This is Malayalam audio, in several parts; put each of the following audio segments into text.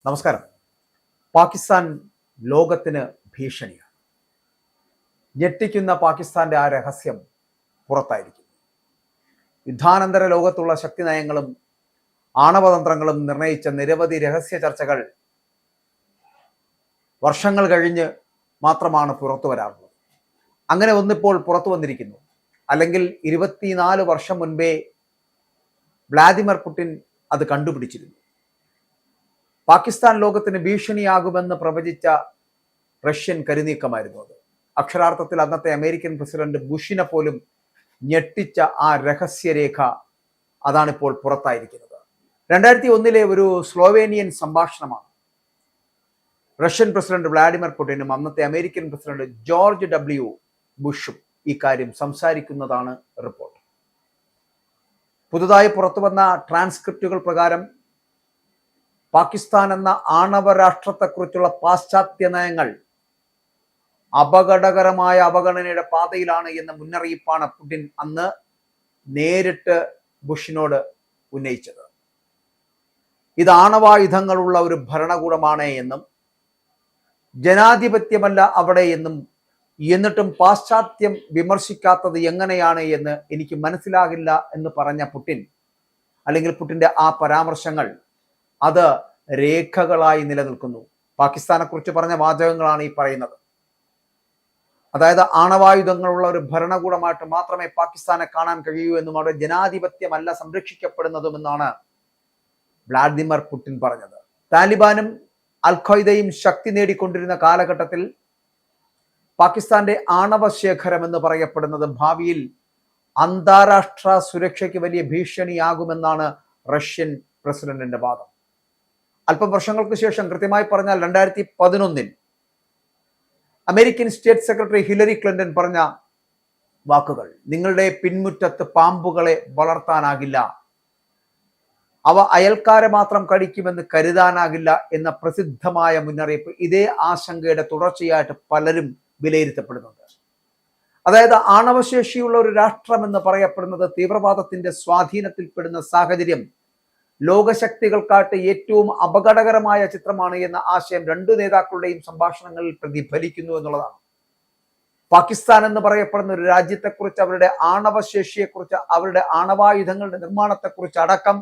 നമസ്കാരം. പാകിസ്ഥാൻ ലോകത്തിന് ഭീഷണിയാണ്. ഞെട്ടിക്കുന്ന പാകിസ്ഥാന്റെ ആ രഹസ്യം പുറത്തായിരിക്കും. യുദ്ധാനന്തര ലോകത്തുള്ള ശക്തി നയങ്ങളും ആണവതന്ത്രങ്ങളും നിർണയിച്ച നിരവധി രഹസ്യ ചർച്ചകൾ വർഷങ്ങൾ കഴിഞ്ഞ് മാത്രമാണ് പുറത്തു വരാറുള്ളത്. അങ്ങനെ ഒന്നിപ്പോൾ പുറത്തു വന്നിരിക്കുന്നു. അല്ലെങ്കിൽ 24 വർഷം മുൻപേ വ്ളാദിമിർ പുടിൻ അത് കണ്ടുപിടിച്ചിരുന്നു. പാകിസ്ഥാൻ ലോകത്തിന് ഭീഷണിയാകുമെന്ന് പ്രവചിച്ച റഷ്യൻ കരുനീക്കമായിരുന്നു അത്. അക്ഷരാർത്ഥത്തിൽ അന്നത്തെ അമേരിക്കൻ പ്രസിഡന്റ് ബുഷിനെ പോലും ഞെട്ടിച്ച ആ രഹസ്യരേഖ അതാണിപ്പോൾ പുറത്തായിരിക്കുന്നത്. 2001 ഒരു സ്ലോവേനിയൻ സംഭാഷണമാണ് റഷ്യൻ പ്രസിഡന്റ് വ്ളാദിമിർ പുടിനും അന്നത്തെ അമേരിക്കൻ പ്രസിഡന്റ് ജോർജ് ഡബ്ല്യു ബുഷും ഇക്കാര്യം സംസാരിക്കുന്നതാണ് റിപ്പോർട്ട്. പുതുതായി പുറത്തുവന്ന ട്രാൻസ്ക്രിപ്റ്റുകൾ പ്രകാരം പാകിസ്ഥാൻ എന്ന ആണവ രാഷ്ട്രത്തെക്കുറിച്ചുള്ള പാശ്ചാത്യ നയങ്ങൾ അപകടകരമായ അവഗണനയുടെ പാതയിലാണ് എന്ന മുന്നറിയിപ്പാണ് പുടിൻ അന്ന് നേരിട്ട് ബുഷിനോട് ഉന്നയിച്ചത്. ഇത് ആണവായുധങ്ങളുള്ള ഒരു ഭരണകൂടമാണ് എന്നും ജനാധിപത്യമല്ല അവിടെ എന്നും എന്നിട്ടും പാശ്ചാത്യം വിമർശിക്കാത്തത് എങ്ങനെയാണ് എന്ന് എനിക്ക് മനസ്സിലാകില്ല എന്ന് പറഞ്ഞ പുടിൻ, അല്ലെങ്കിൽ പുടിന്റെ ആ പരാമർശങ്ങൾ അത് രേഖകളായി നിലനിൽക്കുന്നു. പാകിസ്ഥാനെ കുറിച്ച് പറഞ്ഞ വാചകങ്ങളാണ് ഈ പറയുന്നത്. അതായത് ആണവായുധങ്ങളുള്ള ഒരു ഭരണകൂടമായിട്ട് മാത്രമേ പാകിസ്ഥാനെ കാണാൻ കഴിയൂ എന്നും അവിടെ ജനാധിപത്യമല്ല സംരക്ഷിക്കപ്പെടുന്നതുമെന്നാണ് വ്ളാദിമിർ പുടിൻ പറഞ്ഞത്. താലിബാനും അൽ ഖ്വയ്ദയും ശക്തി നേടിക്കൊണ്ടിരുന്ന കാലഘട്ടത്തിൽ പാകിസ്ഥാന്റെ ആണവ ശേഖരം എന്ന് പറയപ്പെടുന്നത് ഭാവിയിൽ അന്താരാഷ്ട്ര സുരക്ഷയ്ക്ക് വലിയ ഭീഷണിയാകുമെന്നാണ് റഷ്യൻ പ്രസിഡന്റിന്റെ വാദം. അല്പം വർഷങ്ങൾക്ക് ശേഷം, കൃത്യമായി പറഞ്ഞാൽ 2011 American state secretary Hillary Clinton പറഞ്ഞ വാക്കുകൾ: നിങ്ങളുടെ പിൻമുറ്റത്ത് പാമ്പുകളെ വളർത്താനാകില്ല, അവ അയൽക്കാരെ മാത്രം കടിക്കുമെന്ന് കരുതാനാകില്ല എന്ന പ്രസിദ്ധമായ മുന്നറിയിപ്പ് ഇതേ ആശങ്കയുടെ തുടർച്ചയായിട്ട് പലരും വിലയിരുത്തപ്പെടുന്നുണ്ട്. അതായത് ആണവശേഷിയുള്ള ഒരു രാഷ്ട്രം എന്ന് പറയപ്പെടുന്നത് തീവ്രവാദത്തിന്റെ സ്വാധീനത്തിൽപ്പെടുന്ന സാഹചര്യം ലോകശക്തികൾക്കായിട്ട് ഏറ്റവും അപകടകരമായ ചിത്രമാണ് എന്ന ആശയം രണ്ടു നേതാക്കളുടെയും സംഭാഷണങ്ങളിൽ പ്രതിഫലിക്കുന്നു എന്നുള്ളതാണ്. പാകിസ്ഥാൻ എന്ന് പറയപ്പെടുന്ന ഒരു രാജ്യത്തെക്കുറിച്ച്, അവരുടെ ആണവശേഷിയെക്കുറിച്ച്, അവരുടെ ആണവായുധങ്ങളുടെ നിർമ്മാണത്തെക്കുറിച്ച് അടക്കം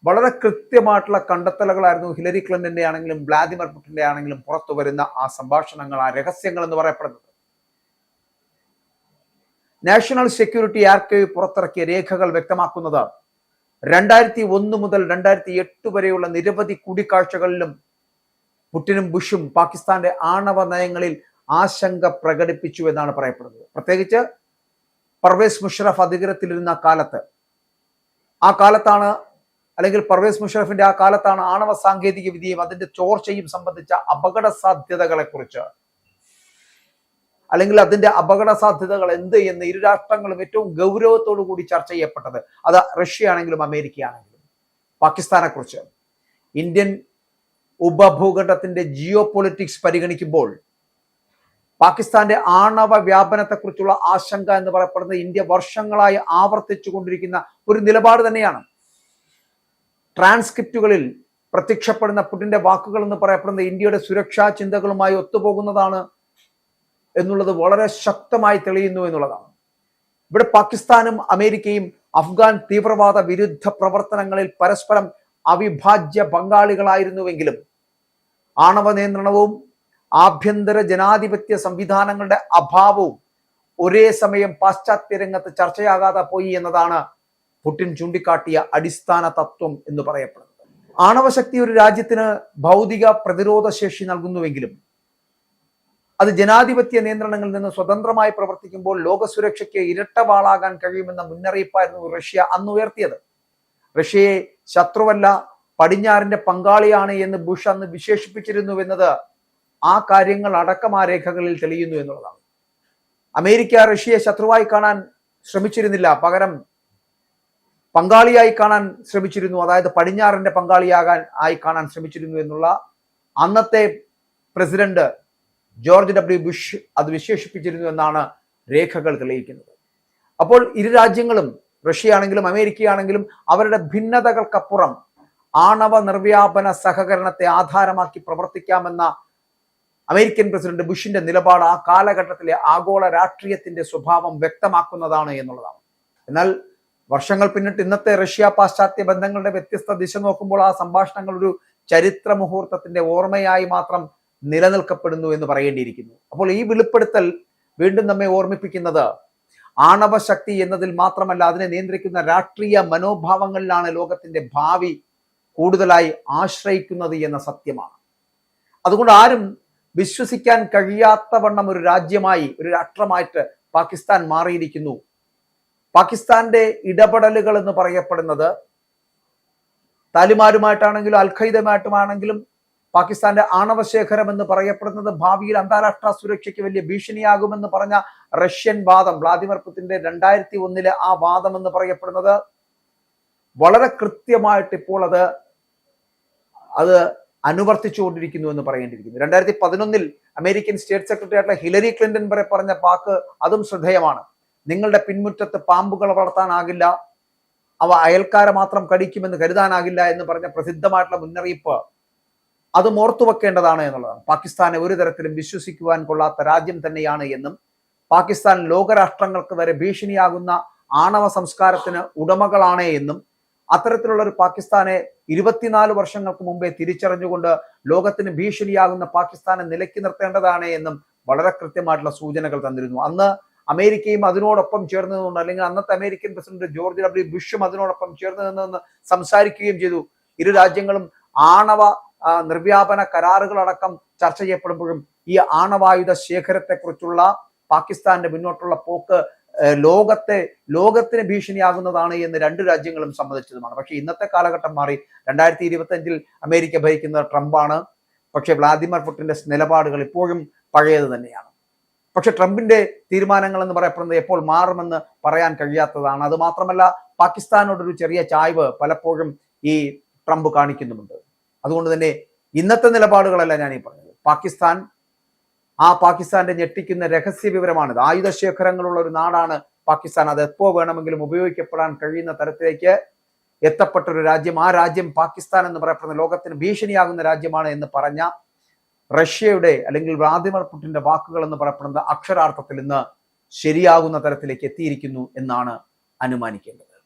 വളരെ കൃത്യമായിട്ടുള്ള കണ്ടെത്തലുകളായിരുന്നു ഹിലരി ക്ലിന്റന്റെ ആണെങ്കിലും വ്ളാദിമിർ പുടിന്റെ ആണെങ്കിലും പുറത്തു വരുന്ന ആ സംഭാഷണങ്ങൾ, ആ രഹസ്യങ്ങൾ എന്ന് പറയപ്പെടുന്നത്. നാഷണൽ സെക്യൂരിറ്റി ആർക്കൈവ് പുറത്തിറക്കിയ രേഖകൾ വ്യക്തമാക്കുന്നത് 2001 മുതൽ 2008 വരെയുള്ള നിരവധി കൂടിക്കാഴ്ചകളിലും പുടിനും ബുഷും പാകിസ്ഥാന്റെ ആണവ നയങ്ങളിൽ ആശങ്ക പ്രകടിപ്പിച്ചു എന്നാണ് പറയപ്പെടുന്നത്. പ്രത്യേകിച്ച് പർവേസ് മുഷറഫ് അധികാരത്തിലിരുന്ന കാലത്താണ് അല്ലെങ്കിൽ പർവേസ് മുഷറഫിന്റെ ആ കാലത്താണ് ആണവ സാങ്കേതിക വിദ്യയും അതിന്റെ ചോർച്ചയും സംബന്ധിച്ച അപകട സാധ്യതകളെ കുറിച്ച്, അല്ലെങ്കിൽ അതിന്റെ അപകട സാധ്യതകൾ എന്ത് എന്ന് ഇരു രാഷ്ട്രങ്ങളും ഏറ്റവും ഗൗരവത്തോടു കൂടി ചർച്ച ചെയ്യപ്പെട്ടത്. അത് റഷ്യ ആണെങ്കിലും അമേരിക്ക ആണെങ്കിലും. പാകിസ്ഥാനെ കുറിച്ച് ഇന്ത്യൻ ഉപഭൂഖണ്ഡത്തിന്റെ ജിയോ പൊളിറ്റിക്സ് പരിഗണിക്കുമ്പോൾ പാകിസ്ഥാന്റെ ആണവ വ്യാപനത്തെക്കുറിച്ചുള്ള ആശങ്ക എന്ന് പറയപ്പെടുന്നത് ഇന്ത്യ വർഷങ്ങളായി ആവർത്തിച്ചു കൊണ്ടിരിക്കുന്ന ഒരു നിലപാട് തന്നെയാണ്. ട്രാൻസ്ക്രിപ്റ്റുകളിൽ പ്രത്യക്ഷപ്പെടുന്ന പുടിന്റെ വാക്കുകൾ എന്ന് പറയപ്പെടുന്നത് ഇന്ത്യയുടെ സുരക്ഷാ ചിന്തകളുമായി ഒത്തുപോകുന്നതാണ് എന്നുള്ളത് വളരെ ശക്തമായി തെളിയുന്നു എന്നുള്ളതാണ്. ഇവിടെ പാകിസ്ഥാനും അമേരിക്കയും അഫ്ഗാൻ തീവ്രവാദ വിരുദ്ധ പ്രവർത്തനങ്ങളിൽ പരസ്പരം അവിഭാജ്യ പങ്കാളികളായിരുന്നുവെങ്കിലും ആണവ നിയന്ത്രണവും ആഭ്യന്തര ജനാധിപത്യ സംവിധാനങ്ങളുടെ അഭാവവും ഒരേ സമയം പാശ്ചാത്യ രംഗത്ത് ചർച്ചയാകാതെ പോയി എന്നതാണ് പുടിൻ ചൂണ്ടിക്കാട്ടിയ അടിസ്ഥാന തത്വം എന്ന് പറയപ്പെടുന്നത്. ആണവശക്തി ഒരു രാജ്യത്തിന് ഭൗതിക പ്രതിരോധ ശേഷി നൽകുന്നുവെങ്കിലും അത് ജനാധിപത്യ നിയന്ത്രണങ്ങളിൽ നിന്ന് സ്വതന്ത്രമായി പ്രവർത്തിക്കുമ്പോൾ ലോക സുരക്ഷയ്ക്ക് ഇരട്ടവാളാകാൻ കഴിയുമെന്ന മുന്നറിയിപ്പായിരുന്നു റഷ്യ അന്ന് ഉയർത്തിയത്. റഷ്യയെ ശത്രുവല്ല, പടിഞ്ഞാറിന്റെ പങ്കാളിയാണ് എന്ന് ബുഷ് അന്ന് വിശേഷിപ്പിച്ചിരുന്നുവെന്നത് ആ കാര്യങ്ങൾ അടക്കം ആ രേഖകളിൽ തെളിയുന്നു എന്നുള്ളതാണ്. അമേരിക്ക റഷ്യയെ ശത്രുവായി കാണാൻ ശ്രമിച്ചിരുന്നില്ല, പകരം പങ്കാളിയായി കാണാൻ ശ്രമിച്ചിരുന്നു. അതായത് പടിഞ്ഞാറിന്റെ പങ്കാളിയായി കാണാൻ ശ്രമിച്ചിരുന്നു എന്നുള്ള അന്നത്തെ പ്രസിഡന്റ് ജോർജ് ഡബ്ല്യു ബുഷ് അത് വിശേഷിപ്പിച്ചിരുന്നു എന്നാണ് രേഖകൾ തെളിയിക്കുന്നത്. അപ്പോൾ ഇരു രാജ്യങ്ങളും, റഷ്യ ആണെങ്കിലും അമേരിക്ക ആണെങ്കിലും, അവരുടെ ഭിന്നതകൾക്കപ്പുറം ആണവ നിർവ്യാപന സഹകരണത്തെ ആധാരമാക്കി പ്രവർത്തിക്കാമെന്ന അമേരിക്കൻ പ്രസിഡന്റ് ബുഷിന്റെ നിലപാട് ആ കാലഘട്ടത്തിലെ ആഗോള രാഷ്ട്രീയത്തിന്റെ സ്വഭാവം വ്യക്തമാക്കുന്നതാണ് എന്നുള്ളതാണ്. എന്നാൽ വർഷങ്ങൾ പിന്നിട്ട് ഇന്നത്തെ റഷ്യ പാശ്ചാത്യ ബന്ധങ്ങളുടെ വ്യത്യസ്ത ദിശ നോക്കുമ്പോൾ ആ സംഭാഷണങ്ങൾ ഒരു ചരിത്ര മുഹൂർത്തത്തിന്റെ ഓർമ്മയായി മാത്രം നിലനിൽക്കപ്പെടുന്നു എന്ന് പറയേണ്ടിയിരിക്കുന്നു. അപ്പോൾ ഈ വെളിപ്പെടുത്തൽ വീണ്ടും നമ്മെ ഓർമ്മിപ്പിക്കുന്നത് ആണവ ശക്തി എന്നതിൽ മാത്രമല്ല, അതിനെ നിയന്ത്രിക്കുന്ന രാഷ്ട്രീയ മനോഭാവങ്ങളിലാണ് ലോകത്തിന്റെ ഭാവി കൂടുതലായി ആശ്രയിക്കുന്നത് എന്ന സത്യമാണ്. അതുകൊണ്ട് ആരും വിശ്വസിക്കാൻ കഴിയാത്ത വണ്ണം ഒരു രാജ്യമായി, ഒരു രാഷ്ട്രമായിട്ട് പാകിസ്ഥാൻ മാറിയിരിക്കുന്നു. പാകിസ്ഥാന്റെ ഇടപെടലുകൾ എന്ന് പറയപ്പെടുന്നത് താലിബാനുമായിട്ടാണെങ്കിലും അൽ ഖയ്ദയുമായിട്ടുമാണെങ്കിലും പാകിസ്ഥാന്റെ ആണവശേഖരം എന്ന് പറയപ്പെടുന്നത് ഭാവിയിൽ അന്താരാഷ്ട്ര സുരക്ഷയ്ക്ക് വലിയ ഭീഷണിയാകുമെന്ന് പറഞ്ഞ റഷ്യൻ വാദം, വ്ളാദിമിർ പുടിന്റെ 2001 ആ വാദം എന്ന് പറയപ്പെടുന്നത് വളരെ കൃത്യമായിട്ട് ഇപ്പോൾ അത് അനുവർത്തിച്ചുകൊണ്ടിരിക്കുന്നു എന്ന് പറയേണ്ടിയിരിക്കുന്നു. 2011 അമേരിക്കൻ സ്റ്റേറ്റ് സെക്രട്ടറി ആയിട്ടുള്ള ഹിലരി ക്ലിന്റൺ വരെ പറഞ്ഞ വാക്ക് അതും ശ്രദ്ധേയമാണ്. നിങ്ങളുടെ പിൻമുറ്റത്ത് പാമ്പുകൾ വളർത്താനാകില്ല, അവ അയൽക്കാരെ മാത്രം കടിക്കുമെന്ന് കരുതാനാകില്ല എന്ന് പറഞ്ഞ പ്രസിദ്ധമായിട്ടുള്ള മുന്നറിയിപ്പ് അതും ഓർത്തു വെക്കേണ്ടതാണ് എന്നുള്ളതാണ്. പാകിസ്ഥാനെ ഒരു തരത്തിലും വിശ്വസിക്കുവാൻ കൊള്ളാത്ത രാജ്യം തന്നെയാണ് എന്നും പാകിസ്ഥാൻ ലോകരാഷ്ട്രങ്ങൾക്ക് വരെ ഭീഷണിയാകുന്ന ആണവ സംസ്കാരത്തിന് ഉടമകളാണ് എന്നും അത്തരത്തിലുള്ള ഒരു പാകിസ്ഥാനെ 24 വർഷങ്ങൾക്ക് മുമ്പേ തിരിച്ചറിഞ്ഞുകൊണ്ട് ലോകത്തിന് ഭീഷണിയാകുന്ന പാകിസ്ഥാനെ നിലയ്ക്ക് നിർത്തേണ്ടതാണ് എന്നും വളരെ കൃത്യമായിട്ടുള്ള സൂചനകൾ തന്നിരുന്നു. അന്ന് അമേരിക്കയും അതിനോടൊപ്പം ചേർന്ന് നിന്നുകൊണ്ട്, അല്ലെങ്കിൽ അന്നത്തെ അമേരിക്കൻ പ്രസിഡന്റ് ജോർജ് ഡബ്ല്യു ബുഷും അതിനോടൊപ്പം ചേർന്ന് നിന്നെന്ന് സംസാരിക്കുകയും ചെയ്തു. ഇരു രാജ്യങ്ങളും ആണവ നിർവ്യാപന കരാറുകളടക്കം ചർച്ച ചെയ്യപ്പെടുമ്പോഴും ഈ ആണവായുധ ശേഖരത്തെക്കുറിച്ചുള്ള പാകിസ്ഥാന്റെ മുന്നോട്ടുള്ള പോക്ക് ലോകത്തിന് ഭീഷണിയാകുന്നതാണ് എന്ന് രണ്ട് രാജ്യങ്ങളും സമ്മതിച്ചതുമാണ്. പക്ഷെ ഇന്നത്തെ കാലഘട്ടം മാറി. 2025 അമേരിക്ക ഭരിക്കുന്നത് ട്രംപാണ്. പക്ഷെ വ്ളാദിമിർ പുടിന്റെ നിലപാടുകൾ ഇപ്പോഴും പഴയത് തന്നെയാണ്. പക്ഷെ ട്രംപിന്റെ തീരുമാനങ്ങൾ എന്ന് പറയപ്പെടുന്നത് എപ്പോൾ മാറുമെന്ന് പറയാൻ കഴിയാത്തതാണ്. അത് മാത്രമല്ല, പാകിസ്ഥാനോടൊരു ചെറിയ ചായ്വ് പലപ്പോഴും ഈ ട്രംപ് കാണിക്കുന്നുമുണ്ട്. അതുകൊണ്ട് തന്നെ ഇന്നത്തെ നിലപാടുകളല്ല ഞാൻ ഈ പറഞ്ഞത്. പാകിസ്ഥാന്റെ ഞെട്ടിക്കുന്ന രഹസ്യ വിവരമാണിത്. ആയുധശേഖരങ്ങളുള്ള ഒരു നാടാണ് പാകിസ്ഥാൻ. അത് എപ്പോ വേണമെങ്കിലും ഉപയോഗിക്കപ്പെടാൻ കഴിയുന്ന തരത്തിലേക്ക് എത്തപ്പെട്ട ഒരു രാജ്യം. ആ രാജ്യം പാകിസ്ഥാൻ എന്ന് പറയപ്പെടുന്ന ലോകത്തിന് ഭീഷണിയാകുന്ന രാജ്യമാണ് എന്ന് പറഞ്ഞ റഷ്യയുടെ അല്ലെങ്കിൽ വ്ളാദിമിർ പുടിന്റെ വാക്കുകൾ എന്ന് പറയപ്പെടുന്നത് അക്ഷരാർത്ഥത്തിൽ ഇന്ന് ശരിയാകുന്ന തരത്തിലേക്ക് എത്തിയിരിക്കുന്നു എന്നാണ് അനുമാനിക്കേണ്ടത്.